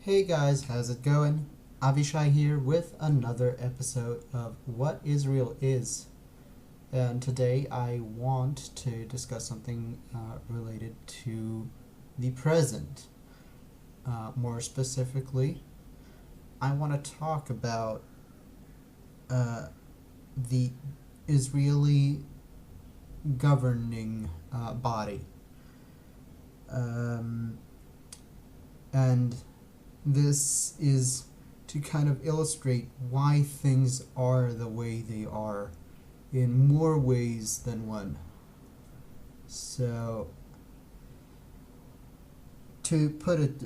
Hey guys, how's it going? Avishai here with another episode of What Israel Is. And today I want to discuss something related to the present. More specifically, I want to talk about the Israeli governing body. And this is to kind of illustrate why things are the way they are in more ways than one. So, to put it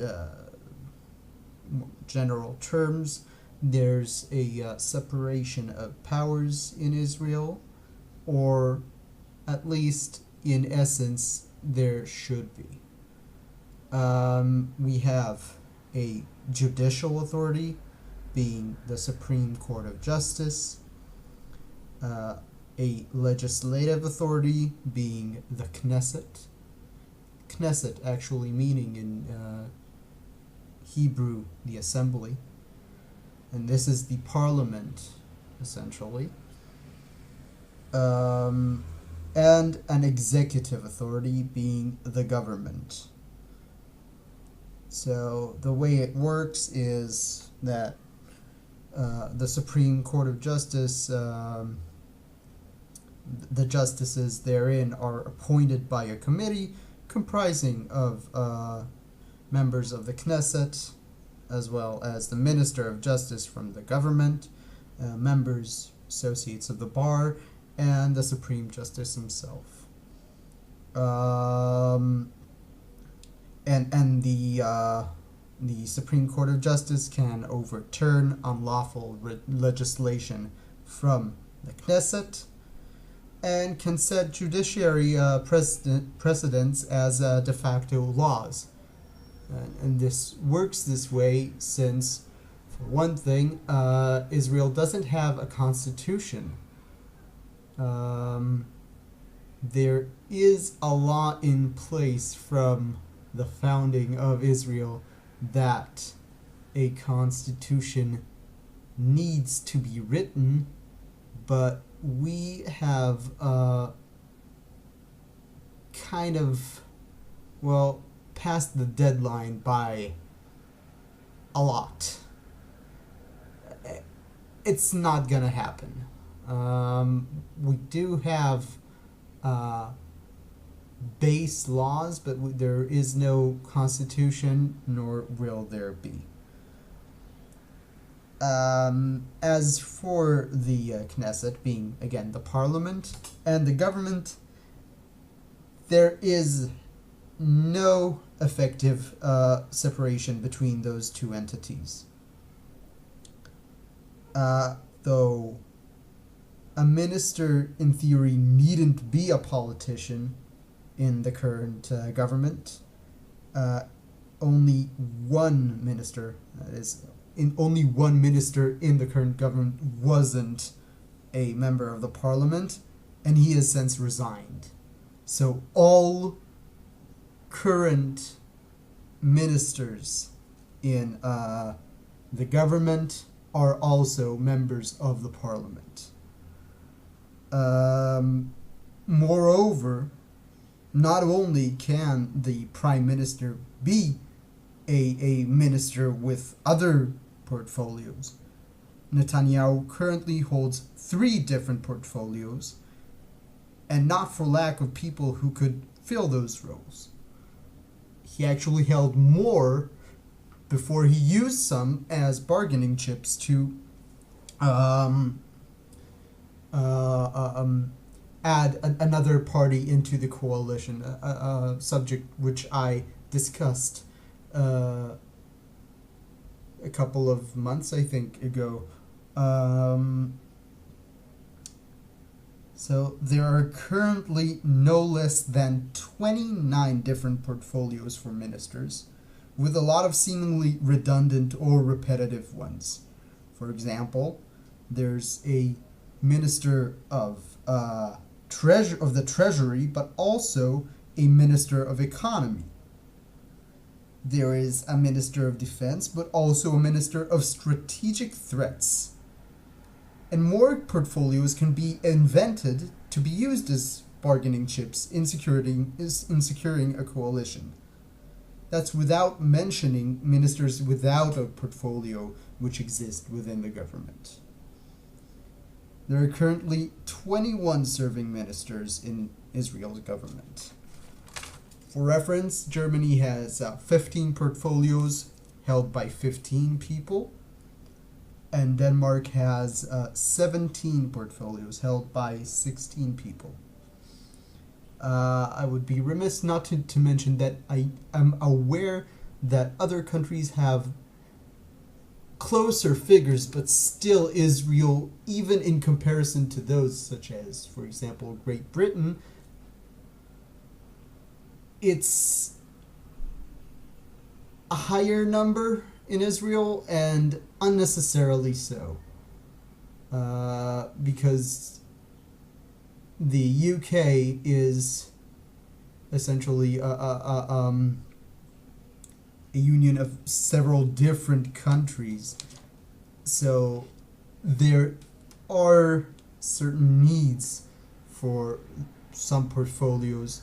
general terms, there's a separation of powers in Israel, or at least in essence, there should be. We have a judicial authority, being the Supreme Court of Justice, a legislative authority, being the Knesset. Knesset actually meaning in Hebrew the assembly, and this is the parliament, essentially. And an executive authority, being the government. So the way it works is that the Supreme Court of Justice, the justices therein are appointed by a committee comprising of members of the Knesset, as well as the Minister of Justice from the government, members, associates of the bar, and the Supreme Justice himself. And the Supreme Court of Justice can overturn unlawful legislation from the Knesset and can set judiciary precedents as de facto laws. And this works this way since, for one thing, Israel doesn't have a constitution. There is a law in place from the founding of Israel that a constitution needs to be written, but we have kind of, passed the deadline by a lot. It's not gonna happen. We do have base laws, but there is no constitution, nor will there be. As for the Knesset, being again the parliament, and the government, there is no effective separation between those two entities. Though a minister, in theory, needn't be a politician in the current government. Only one minister, only one minister in the current government wasn't a member of the parliament, and he has since resigned. So all current ministers in the government are also members of the parliament. Moreover, not only can the prime minister be a minister with other portfolios, Netanyahu currently holds 3 different portfolios, and not for lack of people who could fill those roles. He actually held more before he used some as bargaining chips to add another party into the coalition, a subject which I discussed a couple of months, I think, ago. So there are currently no less than 29 different portfolios for ministers, with a lot of seemingly redundant or repetitive ones. For example, there's a minister of the Treasury, but also a minister of economy. There is a Minister of Defense, but also a Minister of Strategic Threats. And more portfolios can be invented to be used as bargaining chips in securing a coalition. That's without mentioning ministers without a portfolio which exist within the government. There are currently 21 serving ministers in Israel's government. For reference, Germany has 15 portfolios held by 15 people, and Denmark has 17 portfolios held by 16 people. I would be remiss not to mention that I am aware that other countries have closer figures, but still Israel, even in comparison to those such as, for example, Great Britain, it's a higher number in Israel, and unnecessarily so, because the UK is essentially a union of several different countries, so there are certain needs for some portfolios.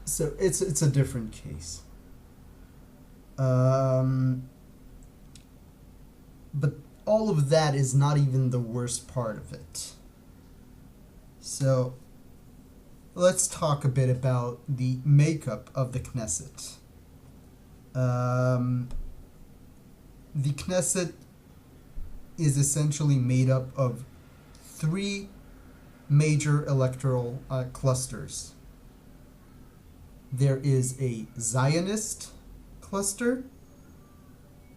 So it's a different case. But all of that is not even the worst part of it. So let's talk a bit about the makeup of the Knesset. The Knesset is essentially made up of three major electoral clusters. There is a Zionist cluster,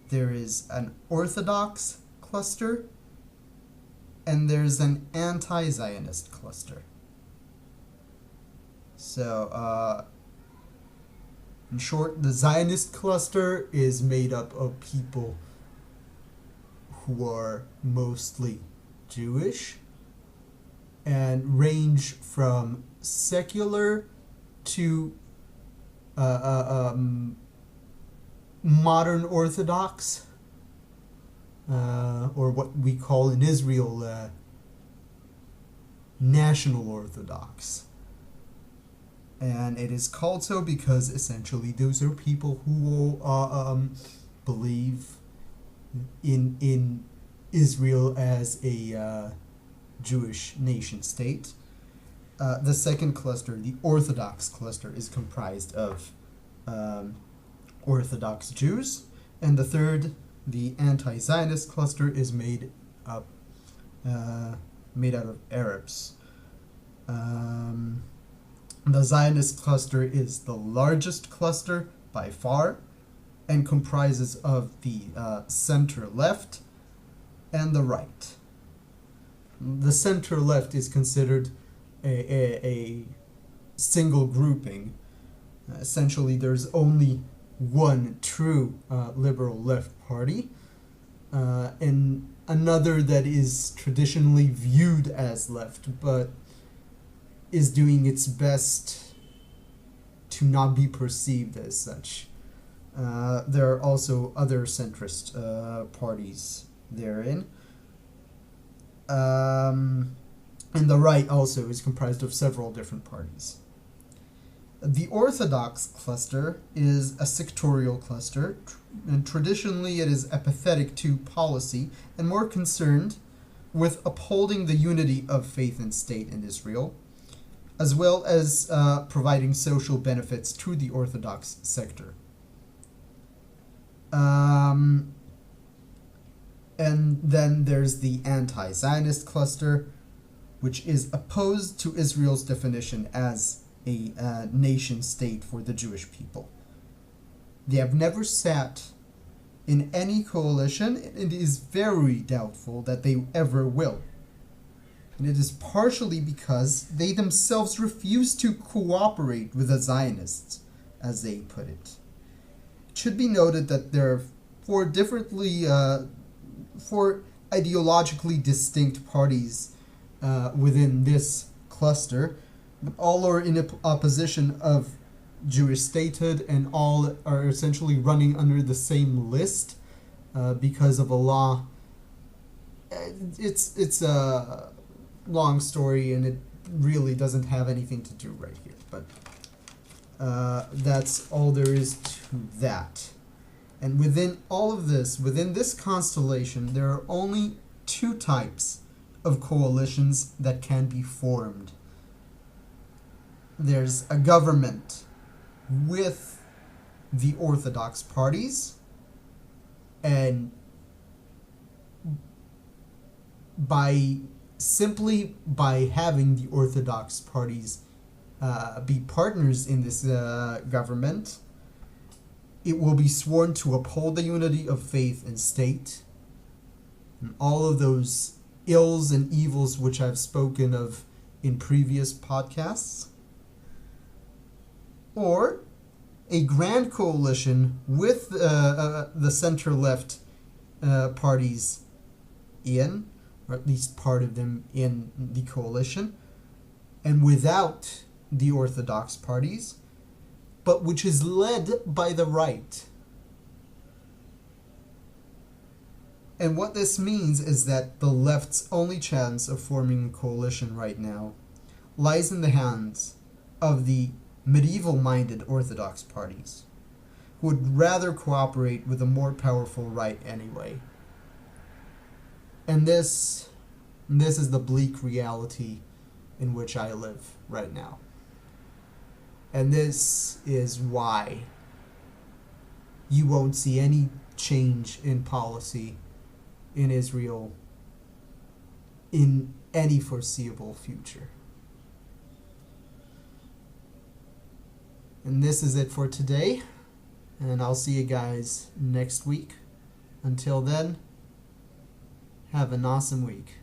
there is an Orthodox cluster, and there's an anti-Zionist cluster. So, in short, the Zionist cluster is made up of people who are mostly Jewish and range from secular to modern Orthodox, or what we call in Israel National Orthodox. And it is called so because essentially those are people who believe in Israel as a Jewish nation state. The second cluster, the Orthodox cluster, is comprised of Orthodox Jews, and the third, the anti-Zionist cluster, is made out of Arabs. The Zionist cluster is the largest cluster by far, and comprises of the center left and the right. The center left is considered a single grouping. Essentially, there's only one true liberal left party, and another that is traditionally viewed as left, but is doing its best to not be perceived as such. There are also other centrist parties therein. And the right also is comprised of several different parties. The Orthodox cluster is a sectorial cluster, and traditionally it is apathetic to policy and more concerned with upholding the unity of faith and state in Israel, as well as providing social benefits to the Orthodox sector. And then there's the anti-Zionist cluster, which is opposed to Israel's definition as a nation state for the Jewish people. They have never sat in any coalition, and it is very doubtful that they ever will. And it is partially because they themselves refuse to cooperate with the Zionists, as they put it. It should be noted that there are four ideologically distinct parties within this cluster, but all are in opposition of Jewish statehood, and all are essentially running under the same list because of a law. It's a long story, and it really doesn't have anything to do right here. But that's all there is to that. And within all of this, within this constellation, there are only two types of coalitions that can be formed. There's a government with the Orthodox parties, and simply by having the Orthodox parties be partners in this government, it will be sworn to uphold the unity of faith and state, and all of those ills and evils which I've spoken of in previous podcasts. Or a grand coalition with the center-left parties in, or at least part of them in the coalition, and without the Orthodox parties, but which is led by the right. And what this means is that the left's only chance of forming a coalition right now lies in the hands of the medieval-minded Orthodox parties, who would rather cooperate with a more powerful right anyway. And this is the bleak reality in which I live right now. And this is why you won't see any change in policy in Israel in any foreseeable future. And this is it for today. And I'll see you guys next week. Until then, have an awesome week.